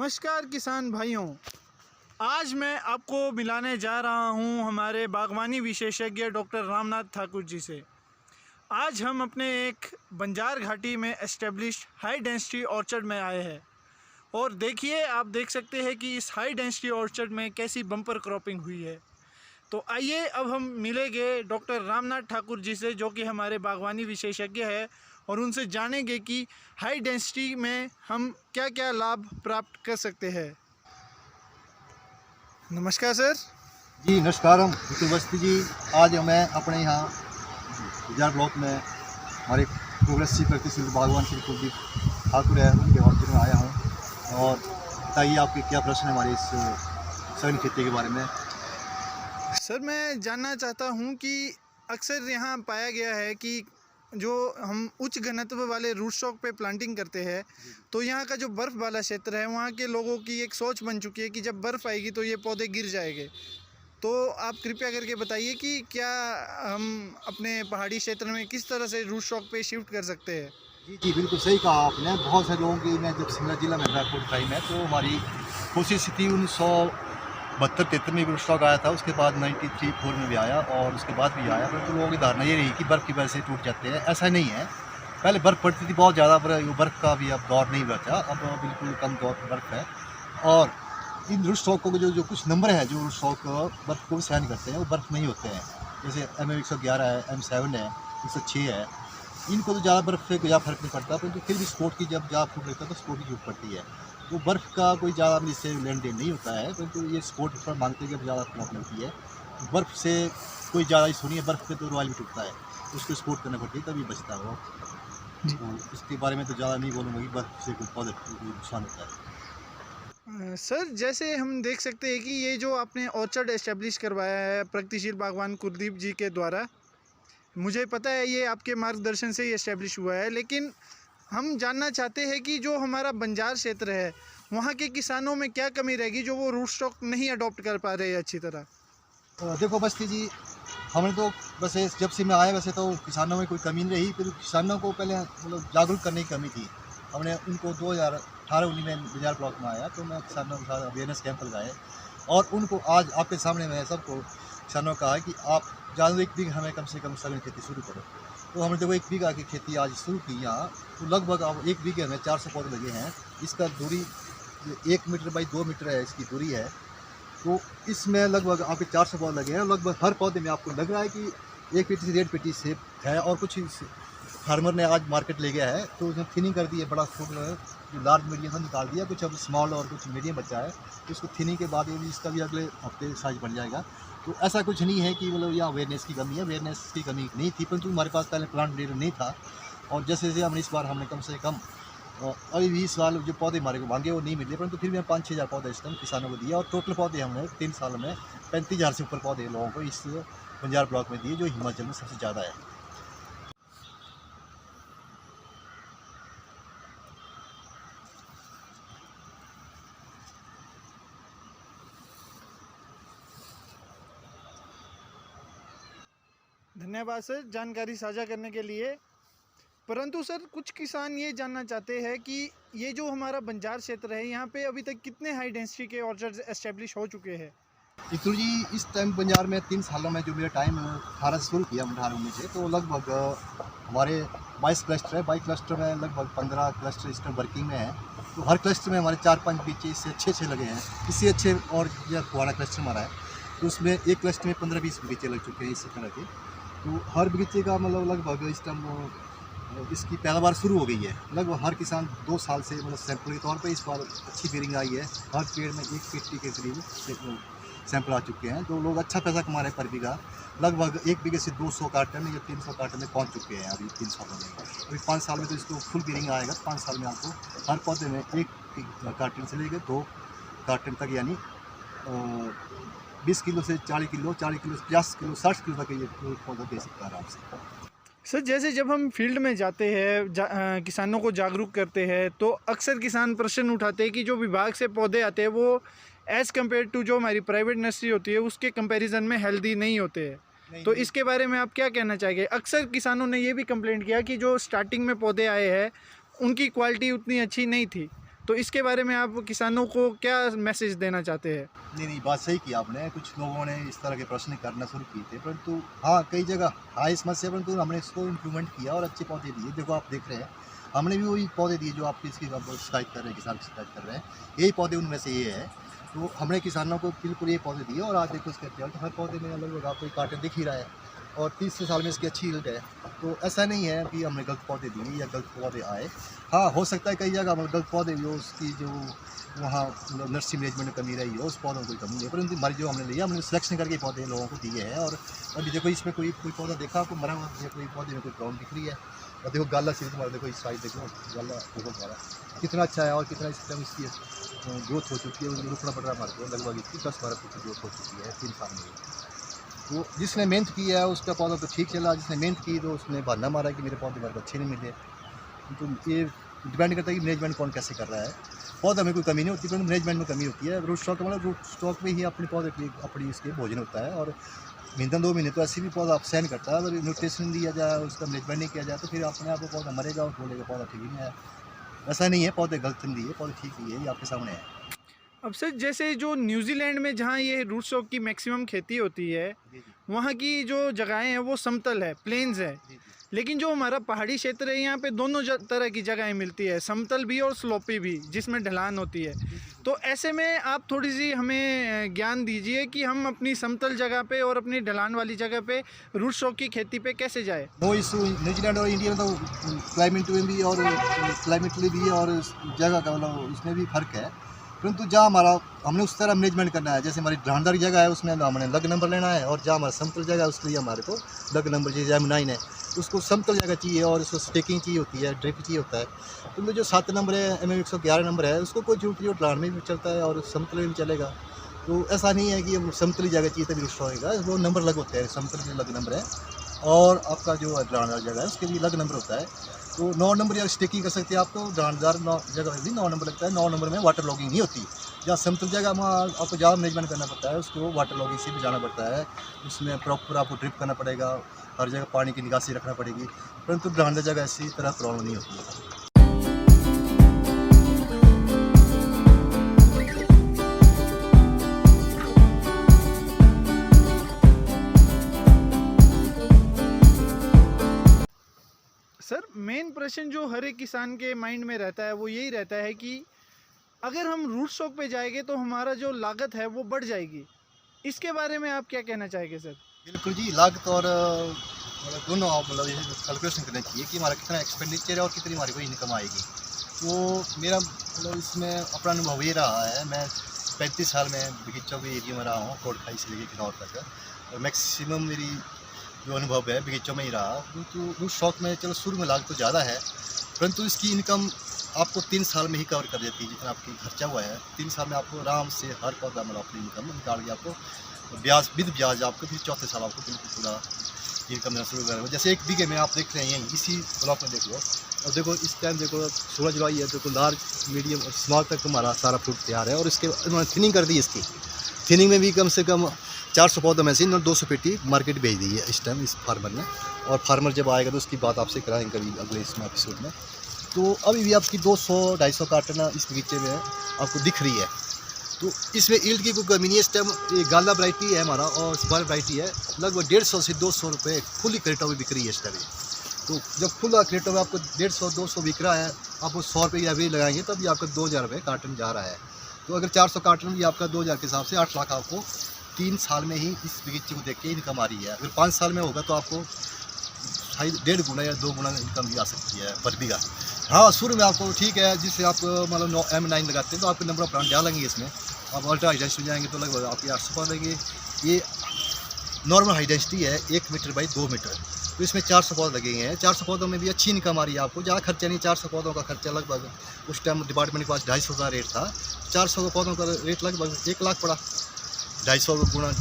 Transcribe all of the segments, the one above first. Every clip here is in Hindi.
नमस्कार किसान भाइयों, आज मैं आपको मिलाने जा रहा हूं हमारे बागवानी विशेषज्ञ डॉक्टर रामनाथ ठाकुर जी से। आज हम अपने एक बंजार घाटी में एस्टेब्लिश्ड हाई डेंसिटी ऑर्चर्ड में आए हैं और देखिए, आप देख सकते हैं कि इस हाई डेंसिटी ऑर्चर्ड में कैसी बम्पर क्रॉपिंग हुई है। तो आइए अब हम मिलेंगे डॉक्टर रामनाथ ठाकुर जी से, जो कि हमारे बागवानी विशेषज्ञ है, और उनसे जानेंगे कि हाई डेंसिटी में हम क्या क्या लाभ प्राप्त कर सकते हैं। नमस्कार सर। जी नमस्कार। हम विपुल अवस्थी जी, आज मैं अपने यहाँ बाजार ब्लॉक में हमारे प्रोग्रेसिव प्रगतिशील बागवान श्री कुलदीप ठाकुर है, उनके हॉस्पिटल में आया हूँ। और बताइए आपके क्या प्रश्न है हमारे इस सघन खेती के बारे में। सर, मैं जानना चाहता हूँ कि अक्सर यहाँ पाया गया है कि जो हम उच्च घनत्व वाले रूट स्टॉक पे प्लांटिंग करते हैं, तो यहाँ का जो बर्फ़ वाला क्षेत्र है, वहाँ के लोगों की एक सोच बन चुकी है कि जब बर्फ़ आएगी तो ये पौधे गिर जाएंगे। तो आप कृपया करके बताइए कि क्या हम अपने पहाड़ी क्षेत्र में किस तरह से रूट स्टॉक पे शिफ्ट कर सकते हैं। जी बिल्कुल सही कहा आपने। बहुत सारे लोगों की, मैं जब शिमला जिला में ड्राईफ्रूट टाइम है, तो हमारी कोशिश थी 1972-73 में भी स्टॉक आया था, उसके बाद 93-4 में भी आया और उसके बाद भी आया। परंतु लोगों की धारणा ये रही कि बर्फ़ की वजह से टूट जाते हैं। ऐसा नहीं है, पहले बर्फ़ पड़ती थी बहुत ज़्यादा, पर बर्फ़ का भी अब दौर नहीं बचा, अब बिल्कुल कम दौर पर बर्फ़ है। और इन रूट स्टॉक को जो कुछ नंबर है, जो रूट स्टॉक बर्फ़ को सहन करते हैं, वो बर्फ़ नहीं होते हैं। जैसे M111 है, M7 है, 106 है। इनको तो ज़्यादा बर्फ़ से कोई फ़र्क नहीं पड़ता, परंतु फिर भी स्पोर्ट की जब ज़्यादा फूट लगता है तो स्पोर्ट की जरूरत पड़ती है। तो बर्फ़ का कोई ज़्यादा इससे लेन देन नहीं होता है, परंतु ये स्पोर्ट पर मांगते हैं कि ज़्यादा क्रॉप लगती है। बर्फ़ से कोई ज़्यादा इशू नहीं है, बर्फ़ पे तो रॉयल भी टूटता है, उसको स्पोर्ट करना पड़ती है तभी बचता है वो। तो इसके बारे में तो ज़्यादा नहीं बोलूँगा कि बर्फ़ से कोई पौधे को नुकसान होता है। सर, जैसे हम देख सकते हैं कि ये जो आपने ऑर्चर्ड एस्टेब्लिश करवाया है प्रगतिशील बागवान कुलदीप जी के द्वारा, मुझे पता है ये आपके मार्गदर्शन से ही एस्टेब्लिश हुआ है, लेकिन हम जानना चाहते हैं कि जो हमारा बंजार क्षेत्र है, वहाँ के किसानों में क्या कमी रहेगी जो वो रूट स्टॉक नहीं अडॉप्ट कर पा रहे हैं अच्छी तरह। देखो बस्ती जी, हमने तो वैसे जब से मैं आया, वैसे तो किसानों में कोई कमी नहीं रही, फिर किसानों को पहले मतलब जागरूक करने की कमी थी। हमने उनको 2018-19 में बाजार ब्लॉक में आया, तो मैं किसानों के साथ अवेयरनेस कैंप लगाए और उनको आज आपके सामने मैं सबको किसानों को कहा है कि आप ज़्यादा 1 बीघा हमें कम से कम सघन खेती शुरू करो। तो हमने देखो 1 बीघा की खेती आज शुरू की यहाँ, तो लगभग अब 1 बीघे में 400 पौधे लगे हैं। इसका दूरी 1 मीटर बाई 2 मीटर है, इसकी दूरी है। तो इसमें लगभग आपके 400 पौधे लगे हैं। लगभग हर पौधे में आपको लग रहा है कि 1 पेटी से 1.5 पेटी सेब है। और कुछ फार्मर ने आज मार्केट ले गया है, तो उसने थिनिंग कर दी है, बड़ा फूड जो लार्ज मीडियम था निकाल दिया, कुछ अब स्मॉल और कुछ मीडियम बचा है। तो इसको थिनिंग के बाद ये भी इसका भी अगले हफ्ते साइज बन जाएगा। तो ऐसा कुछ नहीं है कि मतलब यहाँ अवेयरनेस की कमी है, अवेयरनेस की कमी नहीं थी, परंतु हमारे पास पहले प्लांट मटीरियल नहीं था। और जैसे जैसे हमने इस बार हमने कम से कम अभी 20 साल जो पौधे हमारे को मांगे वो नहीं मिले, परंतु फिर भी 5-6 हज़ार पौधे इस टाइम किसानों को दिया। और टोटल पौधे हमने 3 सालों में 35,000 से ऊपर पौधे लोगों को इस बंजार ब्लॉक में दिए, जो हिमाचल में सबसे ज़्यादा है। धन्यवाद सर जानकारी साझा करने के लिए। परंतु सर, कुछ किसान ये जानना चाहते हैं कि ये जो हमारा बंजार क्षेत्र है, यहाँ पे अभी तक कितने हाई डेंसिटी के ऑर्चर्ड एस्टेब्लिश हो चुके हैं। इतुल जी, इस टाइम बंजार में 3 सालों में जो मेरा टाइम 18 से शुरू किया, 18-19 से, तो लगभग हमारे 22 क्लस्टर है। 22 क्लस्टर में लगभग 15 क्लस्टर इस टाइम वर्किंग में है। तो हर क्लस्टर में हमारे 4-5 बीचे इससे अच्छे लगे हैं। इससे अच्छे और यह पुराना क्लस्टर हमारा है, तो उसमें एक क्लस्टर में 15-20 बगीचे लग चुके हैं इस तरह के। तो हर बगीचे का मतलब लगभग इस टाइम इसकी पैदावार शुरू हो गई है। लगभग हर किसान 2 साल से मतलब सैंपल के तौर पर इस बार अच्छी बेरिंग आई है। हर पेड़ में 1 पेटी के करीब सैंपल आ चुके हैं, तो लोग अच्छा पैसा कमा रहे हैं पर बीघा। लगभग 1 बीघे से 200 कार्टन या 300 कार्टन में पहुंच चुके हैं अभी 3 सालों में। अभी 5 साल में तो इसको फुल बेरिंग आएगा। 5 साल में आपको हर पौधे में 1 कार्टन से लेकर 2 कार्टन तक, यानी 20 किलो से 40 किलो, 40 किलो से 50 किलो, 60 किलो तक ये पौधा दे सकता है आराम से। सर, जैसे जब हम फील्ड में जाते हैं, किसानों को जागरूक करते हैं, तो अक्सर किसान प्रश्न उठाते हैं कि जो विभाग से पौधे आते हैं वो एज़ कम्पेयर टू जो हमारी प्राइवेट नर्सरी होती है उसके कंपैरिजन में हेल्दी नहीं होते हैं। तो इसके बारे में आप क्या कहना चाहेंगे। अक्सर किसानों ने ये भी कंप्लेंट किया कि जो स्टार्टिंग में पौधे आए हैं उनकी क्वालिटी उतनी अच्छी नहीं थी। तो इसके बारे में आप किसानों को क्या मैसेज देना चाहते हैं? नहीं, बात सही की आपने। कुछ लोगों ने इस तरह के प्रश्न करना शुरू किए थे, परंतु हाँ, कई जगह हाई समस्या, परंतु हमने इसको इम्प्रूवमेंट किया और अच्छे पौधे दिए। देखो आप देख रहे हैं, हमने भी वही पौधे दिए जो आपकी इसकी आप शिकायत कर रहे हैं, किसान शिकायत कर रहे हैं, यही पौधे उनमें से ये है। तो हमने किसानों को बिल्कुल ये पौधे दिए और आज देखो इसके रिजल्ट, हर पौधे में लगभग आपको एक कार्टन दिख ही रहा है और 30 साल में इसकी अच्छी यील्ड है। तो ऐसा नहीं है कि हमने गलत पौधे दिए या गलत पौधे आए। हाँ, हो सकता है कई जगह मतलब गलत पौधे जो उसकी जो वहाँ मतलब नर्सरी मैनेजमेंट में कमी रही हो, उस पौधों में कोई कमी नहीं है, परंतु हमारी जो हमने लिया, हमने सिलेक्शन करके पौधे लोगों को दिए हैं। और अभी देखो इसमें कोई पौधा देखा आपको मरा हुआ या कोई पौधे में कोई प्रॉब्लम दिख रही है। और देखो गाला सीधे तुम्हारा, देखो इस साइड देखो गाला देखो हमारा कितना अच्छा है और कितना इस टाइम इसकी ग्रोथ हो चुकी है। रुकना पड़ रहा है हमारे को, लगभग इसकी 10-12 फुट की ग्रोथ हो चुकी है 3 साल में। तो जिसने मेहनत की है उसका पौधा तो ठीक चला, जिसने मेहनत की तो उसने बहाना मारा कि मेरे पौधे मेरे को अच्छे नहीं मिले। तो ये डिपेंड करता है कि मैनेजमेंट कौन कैसे कर रहा है। पौधा में कोई कमी नहीं होती, परंतु मैनेजमेंट में कमी होती है। रूट स्टॉक मतलब रूट स्टॉक में ही अपने पौधे के लिए अपनी इसके भोजन होता है, और महीना 2 महीने तो ऐसे भी पौधा सहन करता है। अगर न्यूट्रिशन दिया जाए, उसका मैनेजमेंट नहीं किया जाए, तो फिर अपने आप को पौधा मरेगा और बोलेगा पौधा ठीक ही नहीं है। ऐसा नहीं है, पौधे गलत नहीं दिए, पौधे ठीक ही है, ये आपके सामने है। अब सर, जैसे जो न्यूजीलैंड में जहाँ ये रूट स्टॉक की मैक्सिमम खेती होती है, जी जी वहाँ की जो जगहें हैं वो समतल है, प्लेन्स है। जी जी लेकिन जो हमारा पहाड़ी क्षेत्र है, यहाँ पे दोनों तरह की जगहें मिलती है, समतल भी और स्लोपी भी, जिसमें ढलान होती है। तो ऐसे में आप थोड़ी सी हमें ज्ञान दीजिए कि हम अपनी समतल जगह पे और अपनी ढलान वाली जगह पे रूट स्टॉक की खेती पे कैसे जाए। No issue. न्यूजीलैंड और इंडिया में तो क्लाइमेट में भी और क्लाइमेटली भी और जगह का मतलब इसमें भी फ़र्क है। परंतु जहाँ हमारा हमने उस तरह मैनेजमेंट करना है, जैसे हमारी ढलानदार जगह है उसमें हमने लग नंबर लेना है, और जहाँ हमारा समतल जगह है उसके लिए हमारे को लग नंबर, जैसे M9 है उसको समतल जगह चाहिए और उसको स्टेकिंग चाहिए होती है, ड्रिप चाहिए होता है। तो जो 7 नंबर है, MM111 नंबर है, उसको कोई जरूरत नहीं, ढलान में भी चलता है और समतल में भी चलेगा। तो ऐसा नहीं है कि हम समतली जगह चाहिए तभी रुष्ट होएगा, वो नंबर लग होते हैं। समतल के लग नंबर है और आपका जो ढलानदार जगह है उसके भी अलग नंबर होता है। तो 9 नंबर या स्टेकिंग कर सकते हैं आप, तो ढलानदार जगह में भी 9 नंबर लगता है। 9 नंबर में वाटर लॉगिंग नहीं होती। जहाँ समतल जगह वहाँ आपको ज़्यादा मैनेजमेंट करना पड़ता है, उसको वाटर लॉगिंग से भी जाना पड़ता है। उसमें प्रॉपर आपको ड्रिप करना पड़ेगा, हर जगह पानी की निकासी रखना पड़ेगी। परंतु ढलानदार जगह ऐसी तरह प्रॉब्लम नहीं होती है। सर, मेन प्रश्न जो हर एक किसान के माइंड में रहता है वो यही रहता है कि अगर हम रूट स्टॉक पे जाएंगे तो हमारा जो लागत है वो बढ़ जाएगी। इसके बारे में आप क्या कहना चाहेंगे सर? बिल्कुल जी, लागत और मतलब दोनों आप मतलब कैलकुलेशन करना चाहिए कि हमारा कितना एक्सपेंडिचर है और कितनी हमारी को इनकम आएगी। तो मेरा मतलब इसमें अपना अनुभव ये रहा है, मैं 35 साल में बगीचों के एरिया में रहा हूँ, कोटखाई से लेकर किन्नौर तक, और मैक्सिमम मेरी जो अनुभव है बगीचों में ही रहा। परंतु रूट स्टॉक में चलो शुरू में लागत तो ज़्यादा है, परंतु इसकी इनकम आपको 3 साल में ही कवर कर देती है। जितना आपकी खर्चा हुआ है 3 साल में आपको आराम से हर पौधा मतलब अपनी इनकम निकाल के आपको ब्याज विद ब्याज आपको फिर चौथे साल आपको बिल्कुल पूरा इनकम देना शुरू करेगा। जैसे 1 बीघे में आप देख रहे हैं इसी ब्लॉक में देख लो, और देखो इस टाइम देखो 16 जुलाई है, देखो लार्ज मीडियम और स्मॉल तक हमारा सारा फ्रूट तैयार है। और इसके उन्होंने थिनिंग कर दी, इसकी थिनिंग में भी कम से कम 400 पौधों में से 200 पेटी मार्केट भेज दी है इस टाइम इस फार्मर ने। और फार्मर जब आएगा तो उसकी बात आपसे कराएंगे कभी अगले इसमें एपिसोड में। तो अभी भी आपकी 200-250 कार्टन इस बगीचे में आपको दिख रही है। तो इसमें ईल्ड की कोई कमी नहीं है। इस टाइम ये गाला वैरायटी है हमारा और स्पार वैरायटी है, लगभग 150 से 200 रुपये खुली क्रेटों में बिक रही है इस टाइम। तो जब खुला क्रेटों में आपको 150-200 बिक रहा है, आप वो 100 रुपये की एवरेज लगाएंगे तब भी आपका 2000 रुपये कार्टन जा रहा है। तो अगर 400 कार्टन भी आपका 2000 के हिसाब से 8 लाख आपको 3 साल में ही इस बगीचे को देख के इनकम आ रही है। अगर 5 साल में होगा तो आपको 1.5 गुना या 2 गुना इनकम भी आ सकती है पर बीघा। हाँ, शुरू में आपको ठीक है, जिससे आप मतलब M9 लगाते हैं तो आपके नंबर ऑफ प्लांट डालेंगे इसमें। आप अल्ट्रा हाई डेंसिटी में जाएंगे तो लगभग आपकी 800 पौधे लेंगे। ये नॉर्मल हाई डेंसिटी है 1 मीटर बाई 2 मीटर, तो इसमें 400 पौधे लगे हैं। 400 पौधों में भी अच्छी इनकम आ रही है आपको, ज़्यादा खर्चा नहीं। 400 पौधों का खर्चा लगभग उस टाइम डिपार्टमेंट के पास 250 का रेट था, 400 पौधों का रेट लगभग 1 लाख पड़ा। 250 गुणा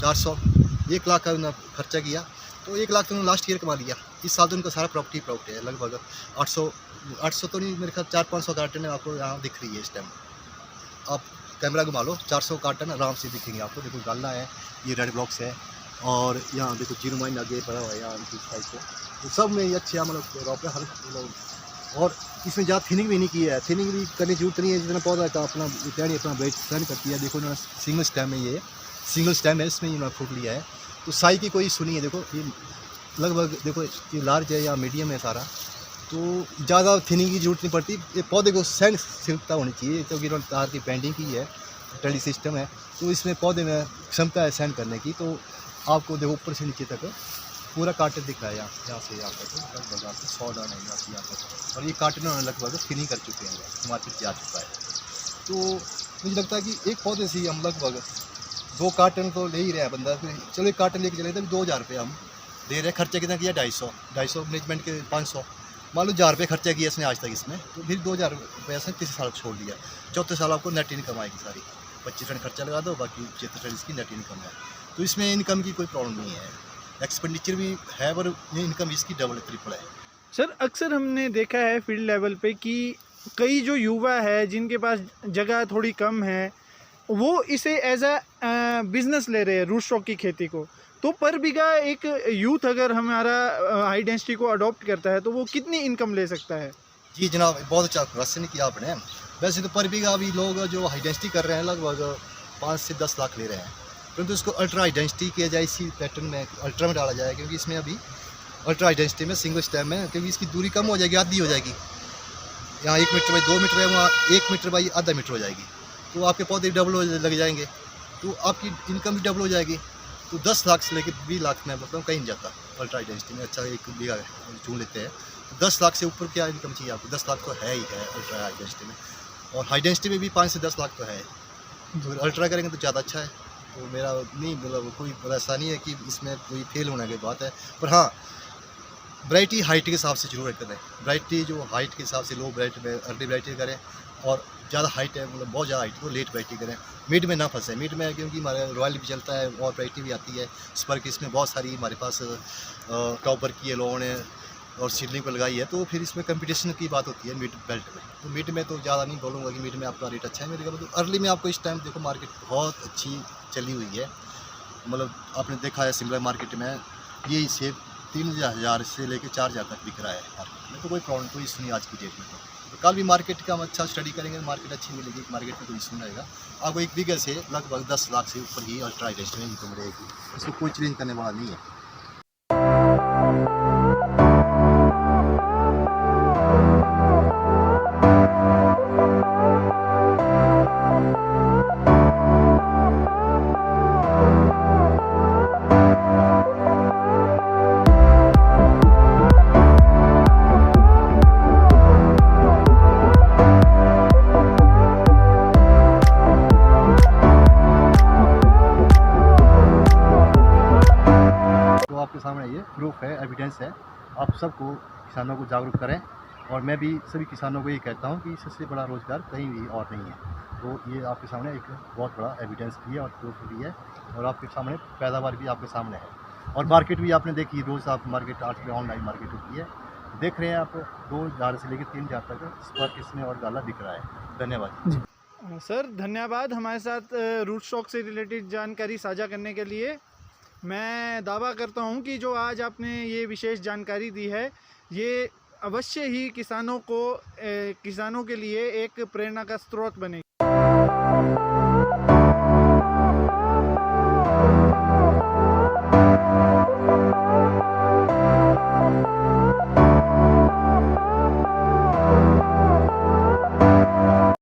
400, 1 लाख का उन्होंने खर्चा किया, तो 1 लाख तो उन्होंने लास्ट ईयर कमा लिया। इस साल तो उनका सारा प्रॉपर्टी है, लगभग 800 तो नहीं, मेरे ख्याल 400-500 कार्टन आपको यहाँ दिख रही है इस टाइम। आप कैमरा घुमा लो, 400 कार्टन आराम से दिखेंगे आपको। देखो गाला है, ये रेड ब्लॉक्स है, और यहाँ देखो जीरो माइन आगे पड़ा हुआ है यहाँ इस साइड को। तो सब में ये अच्छे मतलब रॉप है, हर मतलब और इसमें ज़्यादा थिनिंग भी नहीं की है, थिनिंग भी करने की जरूरत नहीं है, जितना पौधा का अपना टहनी अपना वेट स्टैंड करती है। देखो ना सिंगल स्टेम है, ये सिंगल स्टेम है, इसमें इन्होंने फ्रूट लिया है, तो साइज की कोई सुनी है। देखो ये लगभग देखो ये लार्ज है या मीडियम है सारा, तो ज़्यादा थिनिंग की जरूरत नहीं पड़ती। ये पौधे को सैंड सिल्कता होनी चाहिए, क्योंकि इन्होंने तार की पेंटिंग की है, टली सिस्टम है, तो इसमें पौधे में क्षमता है सैंड करने की। तो आपको देखो ऊपर से नीचे तक पूरा कार्टन दिख रहा है, यहाँ से यहाँ तक लगभग आपको 100 दाने यहाँ से यहाँ तक, और ये कार्टन उन्होंने लगभग फिनिंग कर चुके हैं, मार्केट से आ चुका है। तो मुझे लगता है कि एक पौधे से हम लगभग 2 कार्टन तो ले ही रहे हैं बंदा, फिर चलो एक कार्टन लेके चले तो 2000 रुपये हम दे रहे हैं। खर्चा कितना किया? 250 मैनेजमेंट के 500, मान लो 1000 रुपये खर्चा किया इसने आज तक इसमें, तो फिर 2000 रुपये से 3 साल छोड़ दिया। चौथे साल आपको नेट इनकम आएगी सारी, 25% खर्चा लगा दो, बाकी 76% इसकी नेट इनकम है। तो इसमें इनकम की कोई प्रॉब्लम नहीं है, एक्सपेंडिचर भी है पर इनकम इसकी डबल ट्रिपल है। सर अक्सर हमने देखा है फील्ड लेवल पे कि कई जो युवा है जिनके पास जगह थोड़ी कम है, वो इसे एज अ बिज़नेस ले रहे हैं रूट स्टॉक की खेती को। तो पर बीघा एक यूथ अगर हमारा हाई डेंसिटी को अडॉप्ट करता है तो वो कितनी इनकम ले सकता है? जी जनाब, बहुत अच्छा क्वेश्चन किया आपने। वैसे तो पर बीघा अभी लोग जो हाई डेंसिटी कर रहे हैं लगभग 5 से 10 लाख ले रहे हैं, परंतु इसको अल्ट्रा हाई डेंसिटी किया जाए, इसी पैटर्न में अल्ट्रा में डाला जाए, क्योंकि इसमें अभी अल्ट्रा हाई डेंसिटी में सिंगल स्टेम है, क्योंकि इसकी दूरी कम हो जाएगी, आधी हो जाएगी। यहाँ 1 मीटर बाई 2 मीटर है, वहाँ 1 मीटर बाई आधा मीटर हो जाएगी, तो आपके पौधे डबल हो लग जाएंगे, तो आपकी इनकम भी डबल हो जाएगी। तो 10 लाख से लेकर 20 लाख में बताऊँ कहीं नहीं जाता अल्ट्रा हाई डेंसिटी में। अच्छा एक बीघा चुन लेते हैं, 10 लाख से ऊपर क्या इनकम चाहिए आपको? 10 लाख तो है ही है अल्ट्रा हाई डेंसिटी में, और हाई डेंसिटी में भी 5 से 10 लाख तो है। तो अल्ट्रा करेंगे तो ज़्यादा अच्छा है। तो मेरा नहीं मतलब कोई ऐसा नहीं है कि इसमें कोई फेल होने की बात है, पर हाँ वैरायटी हाइट के हिसाब से जरूर करें। वैरायटी जो हाइट के हिसाब से लो वैरायटी में अर्ली वैरायटी करें, और ज़्यादा हाइट है मतलब बहुत ज़्यादा हाइट तो लेट वैरायटी करें। मिड में ना फंसे, मिड में क्योंकि हमारे रॉयल भी चलता है और वैरायटी भी आती है स्पर्क, इसमें बहुत सारी हमारे पास टॉपर की है लोगों ने और सीडलिंग पर लगाई है, तो फिर इसमें कंपटीशन की बात होती है मिड बेल्ट में। तो मिड में तो ज़्यादा नहीं बोलूँगा कि मिड में आपका रेट अच्छा है मेरे ख्याल। तो अर्ली में आपको इस टाइम देखो मार्केट बहुत अच्छी चली हुई है, मतलब आपने देखा है शिमला मार्केट में ये सेब 3000 से लेकर 4000 तक बिक रहा है मार्केट में, तो कोई प्रॉब्लम कोई इशू नहीं आज की डेट में। तो कल भी मार्केट का हम अच्छा स्टडी करेंगे, मार्केट अच्छी मिलेगी, मार्केट में कोई इशू नहीं रहेगा। आपको एक बीघे से लगभग 10 लाख से ऊपर ही अल्ट्रा इंडस्ट्री में इनकम रहेगी, इसको कोई चेंज करने वाला नहीं है। आपके सामने ये प्रूफ है, एविडेंस है। आप सबको किसानों को जागरूक करें, और मैं भी सभी किसानों को ये कहता हूँ कि इससे बड़ा रोज़गार कहीं भी और नहीं है। तो ये आपके सामने एक बहुत बड़ा एविडेंस भी है और प्रूफ भी है, और आपके सामने पैदावार भी आपके सामने है, और मार्केट भी आपने देखी, रोज़ आप मार्केट आज पे ऑनलाइन मार्केट होती है, देख रहे हैं आप 2000 से लेकर 3000 तक स्पर्क इसमें और गाला दिख रहा है। धन्यवाद सर, धन्यवाद हमारे साथ रूट स्टॉक से रिलेटेड जानकारी साझा करने के लिए। मैं दावा करता हूं कि जो आज आपने ये विशेष जानकारी दी है, ये अवश्य ही किसानों के लिए एक प्रेरणा का स्रोत बनेगी।